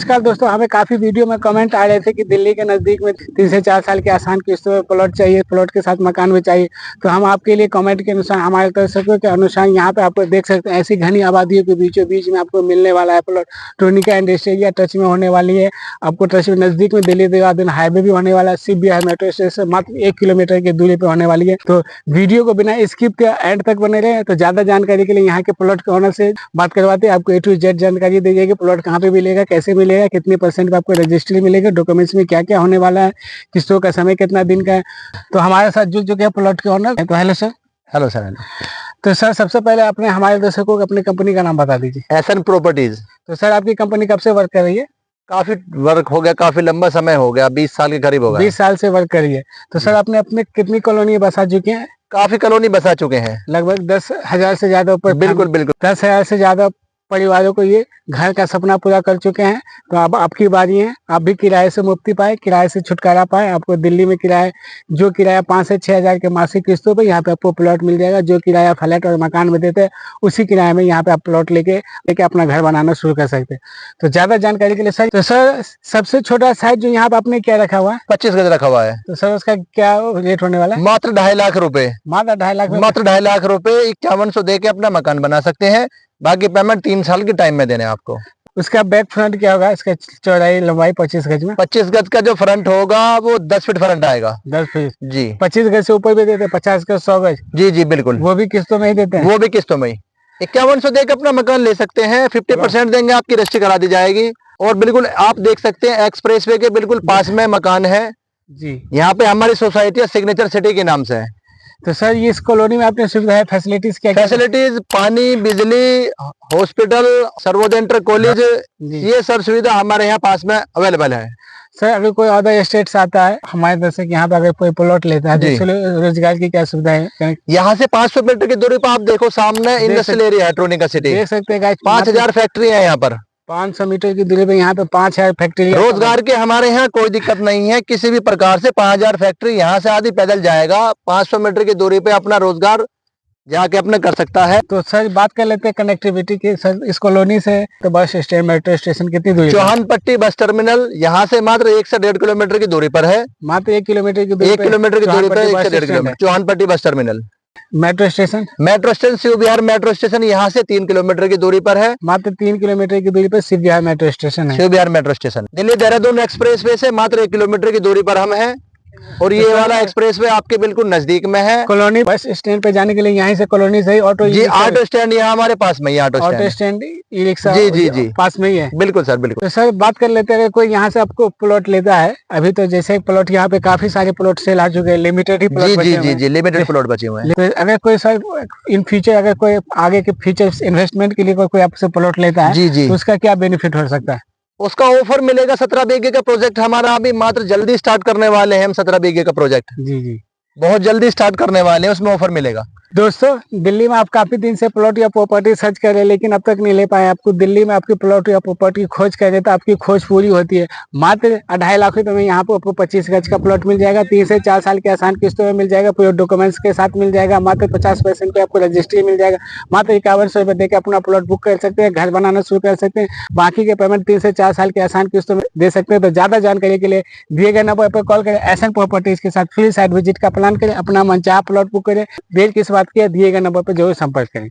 नमस्कार दोस्तों, हमें काफी वीडियो में कमेंट आ रहे थे कि दिल्ली के नजदीक में 3 से 4 साल के आसान किस्तों में प्लॉट चाहिए, प्लॉट के साथ मकान भी चाहिए। तो हम आपके लिए कमेंट के अनुसार, हमारे दर्शकों के अनुसार यहाँ पे आपको देख सकते हैं, ऐसी घनी आबादियों के बीचों बीच में आपको मिलने वाला है प्लॉट। टोनिका इंडस्ट्रियल टच में होने वाली है, आपको टच में नजदीक में दिल्ली देहरादून हाईवे भी होने वाला है। CBR मेट्रो स्टेशन मात्र 1 किलोमीटर की दूरी पे होने वाली है। तो वीडियो को बिना स्किप के एंड तक बने रहे। तो ज्यादा जानकारी के लिए यहाँ के प्लॉट के ऑनर से बात करवाते हैं, आपको A to Z जानकारी दी जाएगी। प्लॉट कहाँ पे मिलेगा, कैसे मिलेगा, कितने % पे आपको रजिस्ट्री मिलेगा, डॉक्यूमेंट्स में क्या क्या होने वाला है, किस्तों का समय कितना दिन का है। तो हमारे साथ जुड़ चुके हैं प्लॉट के ऑनर। तो hello sir. Hello sir. Hello. तो सर, सबसे पहले अपने हमारे दर्शकों को अपनी कंपनी का नाम बता दीजिए। SN properties. तो सर, आपकी कंपनी कब से वर्क कर रही है? काफी वर्क हो गया, काफी लंबा समय हो गया, 20 साल के करीब हो गया। 20 साल से वर्क कर रही है। तो सर, आपने अपने कितनी कॉलोनी बसा चुके हैं? काफी कॉलोनी बसा चुके हैं, लगभग 10,000 से ज्यादा ऊपर। बिल्कुल बिल्कुल। 10,000 से ज्यादा परिवारों को ये घर का सपना पूरा कर चुके हैं। तो अब आपकी बारी है, आप भी किराए से मुक्ति पाए, किराए से छुटकारा पाए। आपको दिल्ली में किराया, जो किराया 5 से 6 हजार के मासिक किस्तों पे यहाँ पे आपको प्लॉट मिल जाएगा। जो किराया फ्लैट और मकान में देते हैं, उसी किराए में यहाँ पे आप प्लॉट लेके अपना घर बनाना शुरू कर सकते हैं। तो ज्यादा जानकारी के लिए सर, तो सर सबसे छोटा साइज जो यहाँ पे आपने क्या रखा हुआ है? 25 गज रखा हुआ है। तो सर, उसका क्या रेट होने वाला है? मात्र 2.5 लाख रुपए। मात्र 2.5 लाख? मात्र 2.5 लाख रुपए 5100 दे के अपना मकान बना सकते हैं। बाकी पेमेंट 3 साल के टाइम में देने आपको। उसका बैक फ्रंट क्या होगा? इसका चौड़ाई लंबाई 25 गज में? 25 गज का जो फ्रंट होगा वो 10 फीट फ्रंट आएगा। 10 फीट जी। 25 गज से ऊपर भी देते हैं, 50 गज, 100 गज? जी जी बिल्कुल। वो भी किस्तों में ही देते हैं? वो भी किस्तों में ही 5100 दे के अपना मकान ले सकते हैं। 50% देंगे, आपकी रजिस्ट्री करा दी जाएगी। और बिल्कुल आप देख सकते हैं, एक्सप्रेसवे के बिल्कुल पास में मकान है जी। यहाँ पे हमारी सोसाइटी सिग्नेचर सिटी के नाम से है। तो सर, ये इस कॉलोनी में आपने सुविधा है, फैसिलिटीज क्या? फैसिलिटीज पानी, बिजली, हॉस्पिटल, सर्वोदय इंटर कॉलेज, ये सब सुविधा हमारे यहाँ पास में अवेलेबल है। सर, अगर कोई अदर स्टेट आता है हमारे दर्शक यहाँ पे, अगर कोई प्लॉट लेता है, तो उसके लिए रोजगार की क्या सुविधा है? यहाँ से 500 मीटर की दूरी पर आप देखो, सामने इंडस्ट्रियल एरिया है टोनिका सिटी, देख सकते हैं। 5000 फैक्ट्री है यहाँ पर। 500 मीटर की दूरी पे यहाँ पे 5000 फैक्ट्री। रोजगार के हमारे यहाँ कोई दिक्कत नहीं है किसी भी प्रकार से। 5000 फैक्ट्री यहाँ से आदि पैदल जाएगा, 500 मीटर की दूरी पे अपना रोजगार जाके अपने कर सकता है। तो सर, बात कर लेते हैं कनेक्टिविटी की। सर, इस कॉलोनी से तो बस स्टैंड, मेट्रो स्टेशन कितनी दूरी? चौहानपट्टी बस टर्मिनल यहाँ से मात्र 1 से 1.5 किलोमीटर की दूरी पर है। मात्र 1 किलोमीटर की दूरी? 1 किलोमीटर की दूरी पर 1 से 1.5 kilometre Chauhanpatti bus terminal. Metro station? Metro station Shiv Vihar metro station यहाँ से 3 किलोमीटर की दूरी पर है। मात्र 3 किलोमीटर की दूरी पर शिव विहार मेट्रो स्टेशन है। Shiv Vihar metro station Delhi Dehradun expressway से मात्र 1 किलोमीटर की दूरी पर हम हैं। और ये वाला एक्सप्रेसवे आपके बिल्कुल नजदीक में है। कॉलोनी बस स्टैंड पे जाने के लिए यहीं से कॉलोनी से ही ऑटो? जी, ऑटो स्टैंड यहाँ हमारे पास में ही ऑटो स्टैंड, ई रिक्शा? जी जी जी पास में ही है। बिल्कुल सर, बिल्कुल। तो सर, बात कर लेते हैं, अगर कोई यहाँ से आपको प्लॉट लेता है, अभी तो जैसे प्लॉट यहाँ पे काफी सारे प्लॉट सेल आ चुके हैं, लिमिटेड ही प्लॉट जी जी जी लिमिटेड प्लॉट बचे हुए हैं। तो अगर कोई सर इन फ्यूचर, अगर कोई आगे के फ्यूचर इन्वेस्टमेंट के लिए कोई आपसे प्लॉट लेता है, जी जी, तो उसका क्या बेनिफिट हो सकता है? उसका ऑफर मिलेगा। 17 बीघे का प्रोजेक्ट हमारा अभी मात्र जल्दी स्टार्ट करने वाले हैं हम। 17 बीघे का प्रोजेक्ट जी जी बहुत जल्दी स्टार्ट करने वाले हैं, उसमें ऑफर मिलेगा। दोस्तों, दिल्ली में आप काफी दिन से प्लॉट या प्रॉपर्टी सर्च कर रहे हैं, लेकिन अब तक नहीं ले पाए। आपको दिल्ली में आपकी प्लॉट या प्रॉपर्टी खोज कर रहे, तो आपकी खोज पूरी होती है। मात्र 2.5 लाख रुपए में यहाँ पर आपको 25 गज का प्लॉट मिल जाएगा। 3 से 4 साल के आसान किस्तों में मिल जाएगा, पूरे डॉक्यूमेंट्स के साथ मिल जाएगा। मात्र 50% पे आपको रजिस्ट्री मिल जाएगा। मात्र 5100 रुपए देकर अपना प्लॉट बुक कर सकते हैं, घर बनाना शुरू कर सकते हैं। बाकी के पेमेंट 3 से 4 साल के आसान किस्तों में दे सकते हैं। तो ज्यादा जानकारी के लिए दिए गए नंबर पर कॉल करें। एसएन प्रॉपर्टीज के साथ फ्री साइट विजिट का प्लान करें, अपना मनचाहा प्लॉट बुक करें। देर किस बात की है, दिए गए नंबर पर जरूर संपर्क करें।